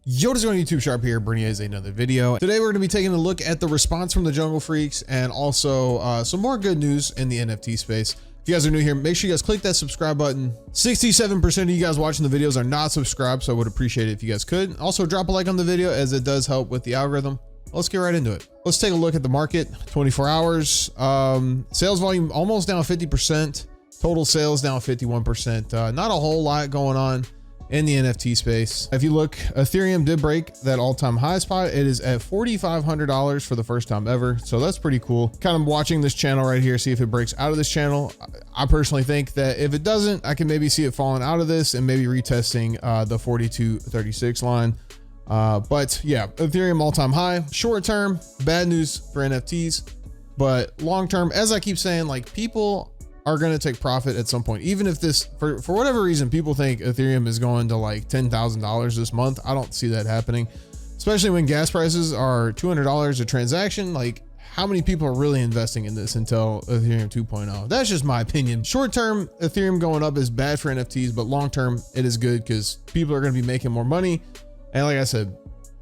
Yo, what is going on YouTube? Sharp here, bringing you another video. Today we're going to be taking a look at the response from the Jungle Freaks and also some more good news in the NFT space. If you guys are new here, make sure you guys click that subscribe button. 67% of you guys watching the videos are not subscribed, so I would appreciate it if you guys could. Also drop a like on the video as it does help with the algorithm. Let's get right into it. Let's take a look at the market. 24 hours. Sales volume almost down 50%. Total sales down 51%. Not a whole lot going on in the NFT space. If you look, Ethereum did break that all-time high spot. It is at $4,500 for the first time ever. So that's pretty cool. Kind of watching this channel right here, see if it breaks out of this channel. I personally think that if it doesn't, I can maybe see it falling out of this and maybe retesting the 4236 line. But yeah, Ethereum all-time high. Short term, bad news for NFTs, but long term, as I keep saying, like, people are going to take profit at some point. Even if this, for whatever reason, people think Ethereum is going to like $10,000 this month. I don't see that happening, especially when gas prices are $200 a transaction. Like, how many people are really investing in this until Ethereum 2.0? That's just my opinion. Short term, Ethereum going up is bad for NFTs, but long term, it is good because people are going to be making more money. And like I said,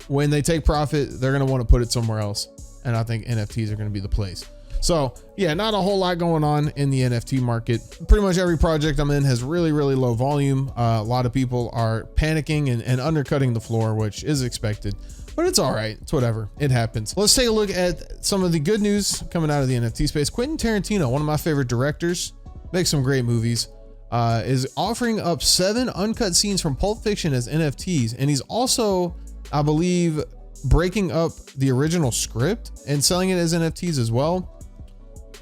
when they take profit, they're going to want to put it somewhere else. And I think NFTs are going to be the place. So yeah, not a whole lot going on in the NFT market. Pretty much every project I'm in has really, really low volume. A lot of people are panicking and undercutting the floor, which is expected, but it's all right. It's whatever. It happens. Let's take a look at some of the good news coming out of the NFT space. Quentin Tarantino, one of my favorite directors, makes some great movies, is offering up 7 uncut scenes from Pulp Fiction as NFTs. And he's also, I believe, breaking up the original script and selling it as NFTs as well.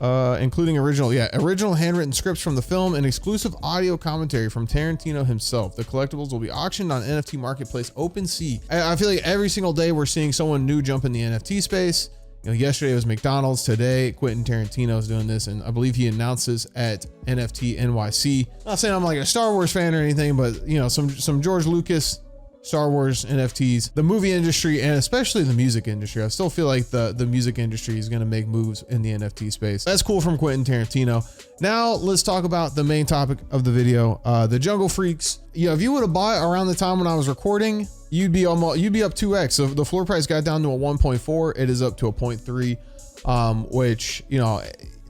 Including original handwritten scripts from the film and exclusive audio commentary from Tarantino himself. The collectibles will be auctioned on NFT marketplace OpenSea. I feel like every single day we're seeing someone new jump in the NFT space. You know, yesterday it was McDonald's. Today, Quentin Tarantino is doing this, and I believe he announces at NFT NYC. Not saying I'm like a Star Wars fan or anything, but you know, some George Lucas, Star Wars NFTs, the movie industry, and especially the music industry. I still feel like the music industry is going to make moves in the NFT space. That's cool from Quentin Tarantino. Now let's talk about the main topic of the video, the Jungle Freaks. Yeah, if you would have bought around the time when I was recording, you'd be up 2x. So the floor price got down to a 1.4. It is up to a 0.3, which, you know,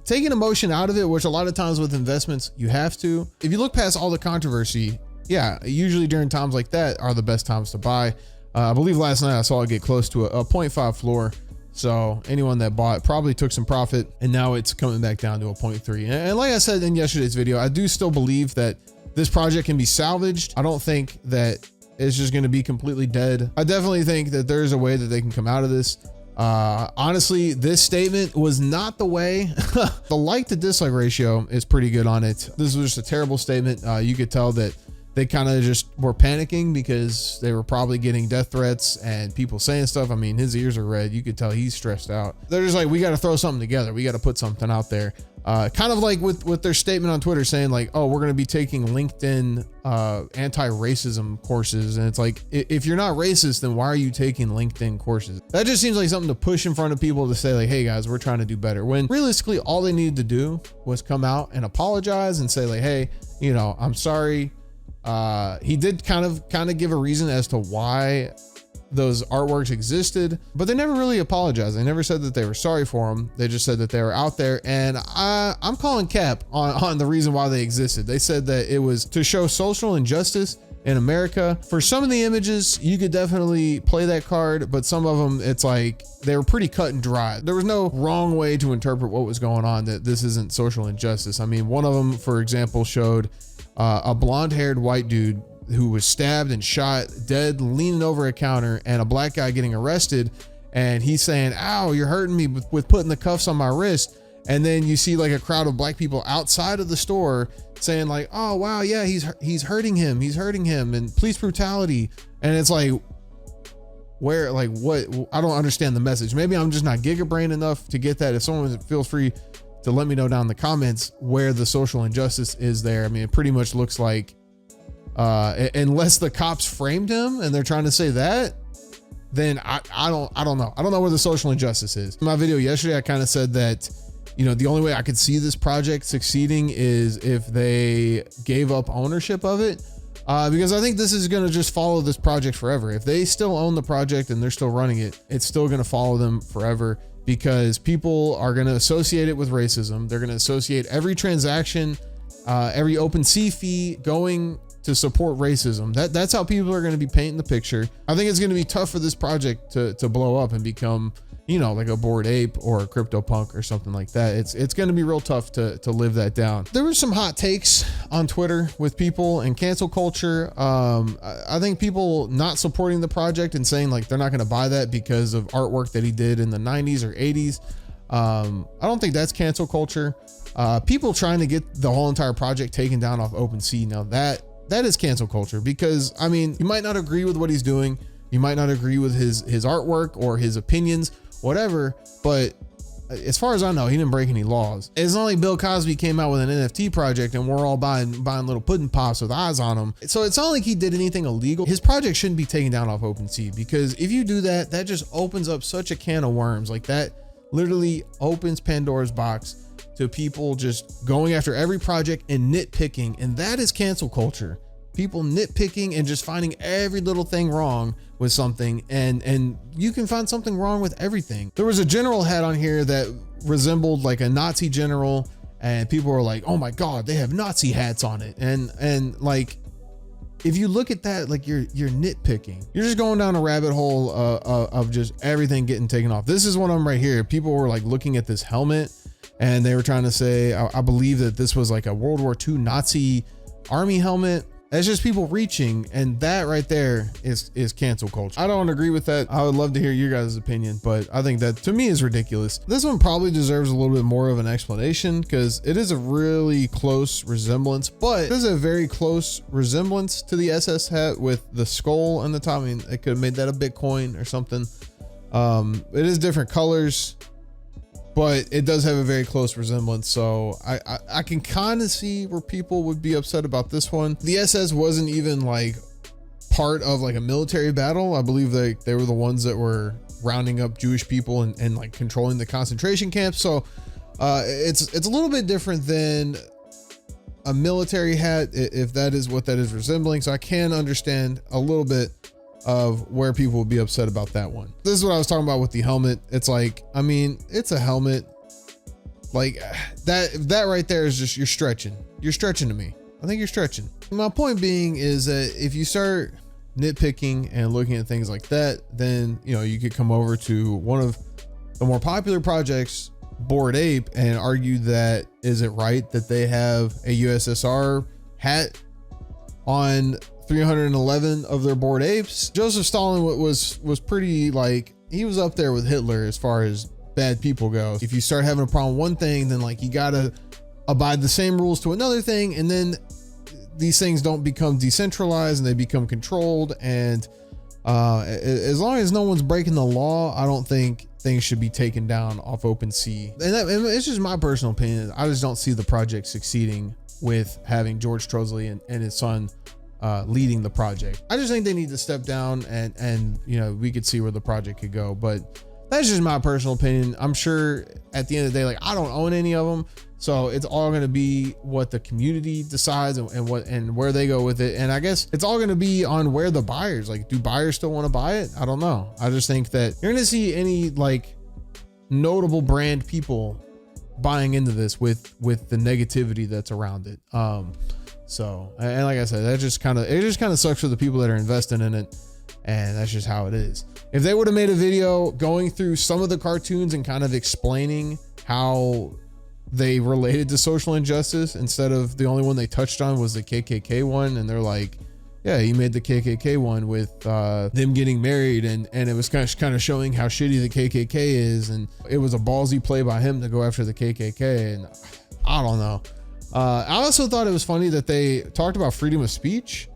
taking emotion out of it, which a lot of times with investments you have to. If you look past all the controversy, yeah, usually during times like that are the best times to buy. I believe last night I saw it get close to a 0.5 floor. So anyone that bought probably took some profit, and now it's coming back down to a 0.3. And like I said in yesterday's video, I do still believe that this project can be salvaged. I don't think that it's just going to be completely dead. I definitely think that there's a way that they can come out of this. Honestly, this statement was not the way. The like to dislike ratio is pretty good on it. This was just a terrible statement. You could tell that they kind of just were panicking because they were probably getting death threats and people saying stuff. I mean, his ears are red. You could tell he's stressed out. They're just like, we got to throw something together. We got to put something out there. Kind of like with their statement on Twitter saying like, oh, we're going to be taking LinkedIn anti-racism courses. And it's like, if you're not racist, then why are you taking LinkedIn courses? That just seems like something to push in front of people to say like, hey guys, we're trying to do better. When realistically, all they needed to do was come out and apologize and say like, hey, you know, I'm sorry. He did kind of give a reason as to why those artworks existed, but they never really apologized. They never said that they were sorry for them. They just said that they were out there, and I'm calling cap on the reason why they existed. They said that it was to show social injustice in America. For some of the images, you could definitely play that card, but some of them, it's like they were pretty cut and dry. There was no wrong way to interpret what was going on, that this isn't social injustice. I mean, one of them, for example, showed a blonde-haired white dude who was stabbed and shot dead, leaning over a counter, and a black guy getting arrested, and he's saying, ow, you're hurting me with putting the cuffs on my wrist. And then you see like a crowd of black people outside of the store saying like, oh wow, yeah, he's hurting him, and police brutality. And it's like, where, like, what? I don't understand the message. Maybe I'm just not gigabrain enough to get that. If someone feels free to let me know down in the comments where the social injustice is there. I mean, it pretty much looks like, unless the cops framed him and they're trying to say that, then I don't know. I don't know where the social injustice is. In my video yesterday, I kind of said that, you know, the only way I could see this project succeeding is if they gave up ownership of it. because I think this is going to just follow this project forever. If they still own the project and they're still running it, it's still going to follow them forever, because people are going to associate it with racism. They're going to associate every transaction, every OpenSea fee going to support racism. That's how people are going to be painting the picture. I think it's going to be tough for this project to blow up and become, you know, like a Bored Ape or a CryptoPunk or something like that. It's going to be real tough to live that down. There were some hot takes on Twitter with people and cancel culture. I think people not supporting the project and saying like they're not going to buy that because of artwork that he did in the 90s or 80s. I don't think that's cancel culture. People trying to get the whole entire project taken down off OpenSea. Now that is cancel culture, because I mean, you might not agree with what he's doing. You might not agree with his artwork or his opinions, whatever, but as far as I know, he didn't break any laws. It's not like Bill Cosby came out with an NFT project and we're all buying little pudding pops with eyes on them. So it's not like he did anything illegal. His project shouldn't be taken down off OpenSea, because if you do that, that just opens up such a can of worms. Like, that literally opens Pandora's box to people just going after every project and nitpicking. And that is cancel culture. People nitpicking and just finding every little thing wrong with something, and you can find something wrong with everything. There was a general hat on here that resembled like a Nazi general, and people were like, oh my God, they have Nazi hats on it. And like, if you look at that, like you're nitpicking. You're just going down a rabbit hole of just everything getting taken off. This is one of them right here. People were like looking at this helmet and they were trying to say, I believe that this was like a World War II Nazi army helmet. That's just people reaching, and that right there is cancel culture. I don't agree with that. I would love to hear your guys' opinion, but I think that to me is ridiculous. This one probably deserves a little bit more of an explanation, because it is a really close resemblance, but it is a very close resemblance to the SS hat with the skull on the top. I mean, it could have made that a Bitcoin or something. It is different colors, but it does have a very close resemblance. So I can kind of see where people would be upset about this one. The SS wasn't even like part of like a military battle. I believe they were the ones that were rounding up Jewish people and like controlling the concentration camps. So it's a little bit different than a military hat, if that is what that is resembling. So I can understand a little bit of where people would be upset about that one. This is what I was talking about with the helmet. It's like, I mean, it's a helmet. Like that right there is just, you're stretching to me. I think you're stretching. My point being is that if you start nitpicking and looking at things like that, then, you know, you could come over to one of the more popular projects, Bored Ape, and argue that, is it right that they have a USSR hat on 311 of their Bored Apes? Joseph Stalin was pretty, like, he was up there with Hitler as far as bad people go. If you start having a problem with one thing, then like you gotta abide the same rules to another thing, and then these things don't become decentralized and they become controlled. And as long as no one's breaking the law, I don't think things should be taken down off OpenSea. And it's just my personal opinion. I just don't see the project succeeding with having George Trosley and his son leading the project. I just think they need to step down, and you know, we could see where the project could go. But that's just my personal opinion. I'm sure at the end of the day, like, I don't own any of them, so it's all going to be what the community decides and where they go with it. And I guess it's all going to be on where the buyers, like, do buyers still want to buy it? I don't know. I just think that you're going to see any like notable brand people buying into this with the negativity that's around it. So, and like I said, it just kind of sucks for the people that are investing in it. And that's just how it is. If they would have made a video going through some of the cartoons and kind of explaining how they related to social injustice, instead of the only one they touched on was the KKK one, and they're like, yeah, he made the KKK one with them getting married, and it was kind of showing how shitty the KKK is, and it was a ballsy play by him to go after the KKK, and I don't know. I also thought it was funny that they talked about freedom of speech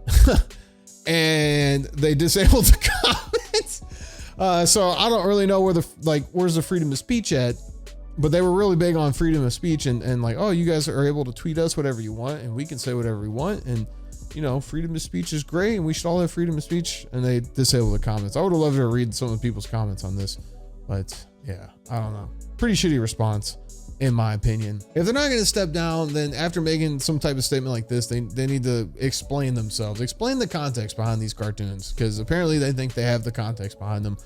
and they disabled the comments. So I don't really know where's the freedom of speech at, but they were really big on freedom of speech and like, oh, you guys are able to tweet us whatever you want and we can say whatever we want. And, you know, freedom of speech is great and we should all have freedom of speech. And they disabled the comments. I would have loved to read some of the people's comments on this, but yeah, I don't know. Pretty shitty response. in my opinion. If they're not going to step down, then after making some type of statement like this, they need to explain themselves, explain the context behind these cartoons, because apparently they think they have the context behind them.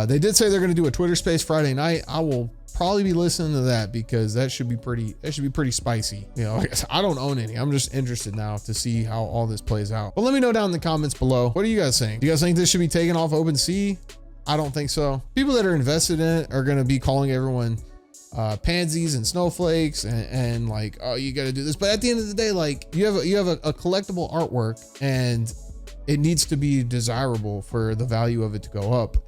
They did say they're going to do a Twitter space Friday night. I will probably be listening to that because that should be pretty spicy. You know, I don't own any. I'm just interested now to see how all this plays out. But let me know down in the comments below. What do you guys think? Do you guys think this should be taken off OpenSea? I don't think so. People that are invested in it are going to be calling everyone pansies and snowflakes and like, oh, you got to do this. But at the end of the day, like you have a collectible artwork and it needs to be desirable for the value of it to go up.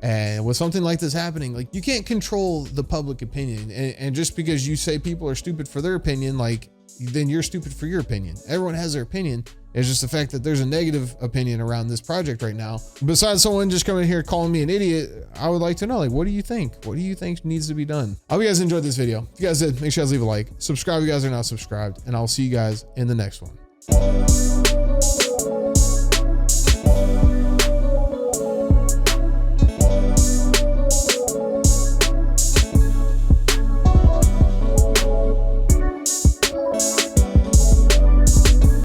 And with something like this happening, like you can't control the public opinion. And just because you say people are stupid for their opinion, like then you're stupid for your opinion. Everyone has their opinion. It's just the fact that there's a negative opinion around this project right now. Besides someone just coming here calling me an idiot, I would like to know, like, what do you think? What do you think needs to be done? I hope you guys enjoyed this video. If you guys did, make sure you guys leave a like, subscribe if you guys are not subscribed, and I'll see you guys in the next one.